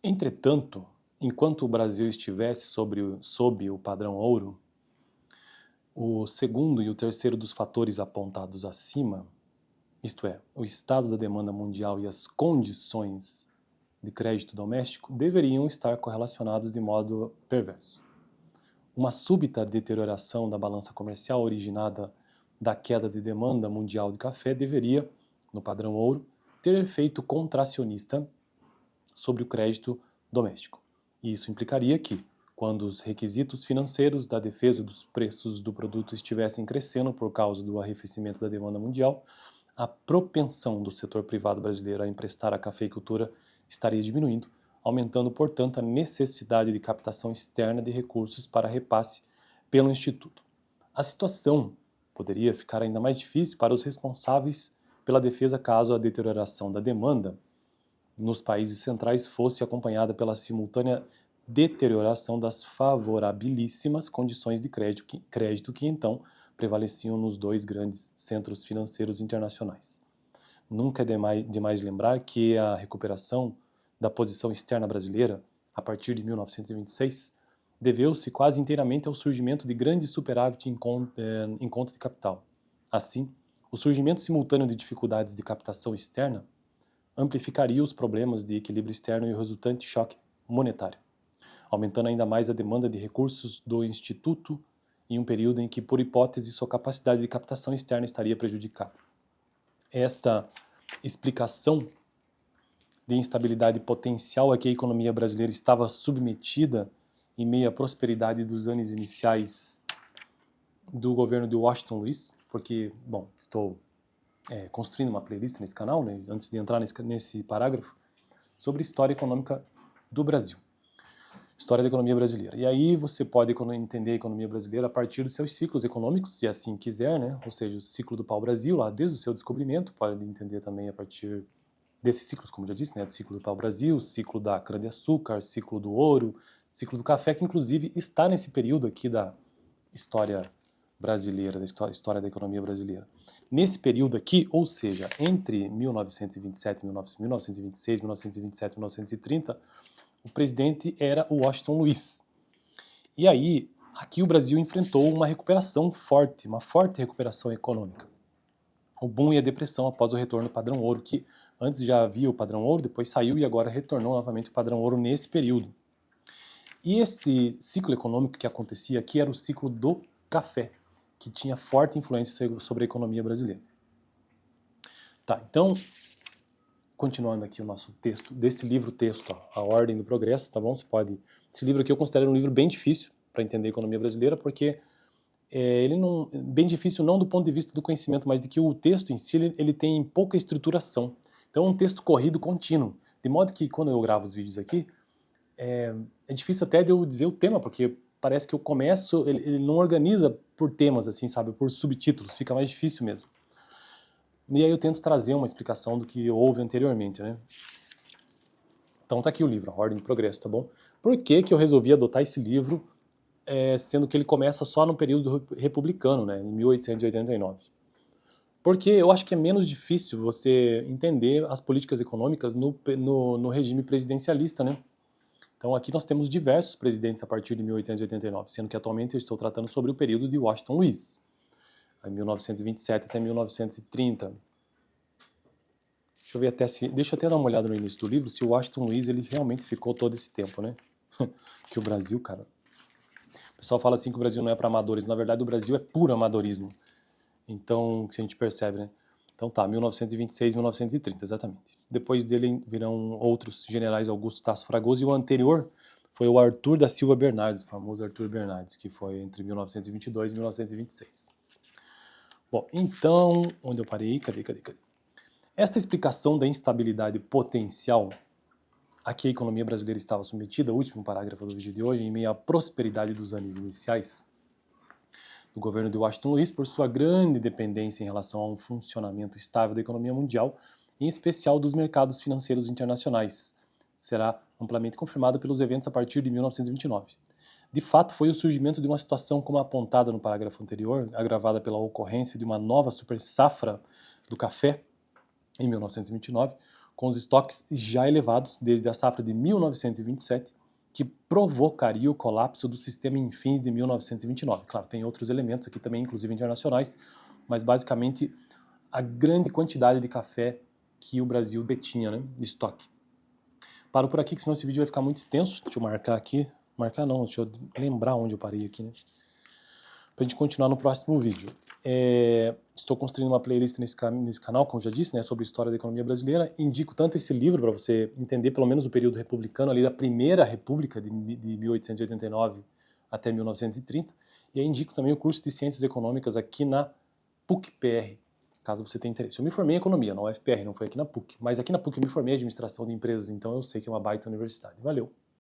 Entretanto, enquanto o Brasil estivesse sob o padrão ouro, o segundo e o terceiro dos fatores apontados acima, isto é, o estado da demanda mundial e as condições de crédito doméstico, deveriam estar correlacionados de modo perverso. Uma súbita deterioração da balança comercial originada da queda de demanda mundial de café deveria, no padrão ouro, ter efeito contracionista sobre o crédito doméstico. E isso implicaria que, quando os requisitos financeiros da defesa dos preços do produto estivessem crescendo por causa do arrefecimento da demanda mundial, a propensão do setor privado brasileiro a emprestar à cafeicultura estaria diminuindo, aumentando, portanto, a necessidade de captação externa de recursos para repasse pelo Instituto. A situação poderia ficar ainda mais difícil para os responsáveis pela defesa caso a deterioração da demanda nos países centrais fosse acompanhada pela simultânea deterioração das favorabilíssimas condições de crédito que então prevaleciam nos dois grandes centros financeiros internacionais. Nunca é demais lembrar que a recuperação da posição externa brasileira, a partir de 1926, deveu-se quase inteiramente ao surgimento de grande superávit em conta de capital. Assim, o surgimento simultâneo de dificuldades de captação externa amplificaria os problemas de equilíbrio externo e o resultante choque monetário, aumentando ainda mais a demanda de recursos do Instituto em um período em que, por hipótese, sua capacidade de captação externa estaria prejudicada. Esta explicação de instabilidade potencial a que a economia brasileira estava submetida em meio à prosperidade dos anos iniciais do governo de Washington Luiz, porque, bom, estou construindo uma playlist nesse canal, né, antes de entrar nesse parágrafo, sobre história econômica do Brasil. História da economia brasileira. E aí você pode entender a economia brasileira a partir dos seus ciclos econômicos, se assim quiser, né? Ou seja, o ciclo do pau-brasil, lá desde o seu descobrimento, pode entender também a partir desses ciclos, como eu já disse, né? Do ciclo do pau-brasil, ciclo da cana-de-açúcar, ciclo do ouro, ciclo do café, que inclusive está nesse período aqui da história brasileira, da história da economia brasileira. Nesse período aqui, ou seja, entre 1927, 1926, 1927 e 1930, o presidente era o Washington Luiz. E aí, aqui o Brasil enfrentou uma recuperação forte, uma forte recuperação econômica. O boom e a depressão após o retorno do padrão ouro, que antes já havia o padrão ouro, depois saiu e agora retornou novamente o padrão ouro nesse período. E este ciclo econômico que acontecia aqui era o ciclo do café, que tinha forte influência sobre a economia brasileira. Tá, então, continuando aqui o nosso texto, desse livro-texto, A Ordem do Progresso, tá bom? Esse livro aqui eu considero um livro bem difícil para entender a economia brasileira, porque ele não, bem difícil não do ponto de vista do conhecimento, mas de que o texto em si, ele tem pouca estruturação. Então é um texto corrido contínuo, de modo que quando eu gravo os vídeos aqui, é difícil até de eu dizer o tema, porque parece que eu começo, ele não organiza por temas, assim, sabe, por subtítulos, fica mais difícil mesmo. E aí eu tento trazer uma explicação do que houve anteriormente, né? Então tá aqui o livro, A Ordem do Progresso, tá bom? Por que que eu resolvi adotar esse livro, sendo que ele começa só no período republicano, né, em 1889? Porque eu acho que é menos difícil você entender as políticas econômicas no regime presidencialista, né? Então aqui nós temos diversos presidentes a partir de 1889, sendo que atualmente eu estou tratando sobre o período de Washington Luiz, em 1927 até 1930. Deixa eu até dar uma olhada no início do livro, se o Washington Luiz ele realmente ficou todo esse tempo, né? Que o Brasil, cara... O pessoal fala assim que o Brasil não é para amadores, na verdade o Brasil é puro amadorismo. Então, que a gente percebe, né? Então tá, 1926, 1930, exatamente. Depois dele virão outros generais, Augusto Tasso Fragoso, e o anterior foi o Arthur da Silva Bernardes, o famoso Arthur Bernardes, que foi entre 1922 e 1926. Bom, então, onde eu parei? Cadê? Esta explicação da instabilidade potencial a que a economia brasileira estava submetida, o último parágrafo do vídeo de hoje, em meio à prosperidade dos anos iniciais do governo de Washington Luiz, por sua grande dependência em relação a um funcionamento estável da economia mundial, em especial dos mercados financeiros internacionais, será amplamente confirmado pelos eventos a partir de 1929. De fato, foi o surgimento de uma situação como apontada no parágrafo anterior, agravada pela ocorrência de uma nova super safra do café, em 1929, com os estoques já elevados desde a safra de 1927, que provocaria o colapso do sistema em fins de 1929. Claro, tem outros elementos aqui também, inclusive internacionais, mas basicamente a grande quantidade de café que o Brasil detinha, né, de estoque. Paro por aqui, que senão esse vídeo vai ficar muito extenso. Deixa eu marcar aqui. Marcar não, deixa eu lembrar onde eu parei aqui, né? Pra gente continuar no próximo vídeo. Estou construindo uma playlist nesse canal, como já disse, né, sobre a história da economia brasileira. Indico tanto esse livro para você entender pelo menos o período republicano ali da primeira república de 1889 até 1930. E aí indico também o curso de Ciências Econômicas aqui na PUC-PR, caso você tenha interesse. Eu me formei em economia na UFPR, não foi aqui na PUC, mas aqui na PUC eu me formei em administração de empresas, então eu sei que é uma baita universidade. Valeu!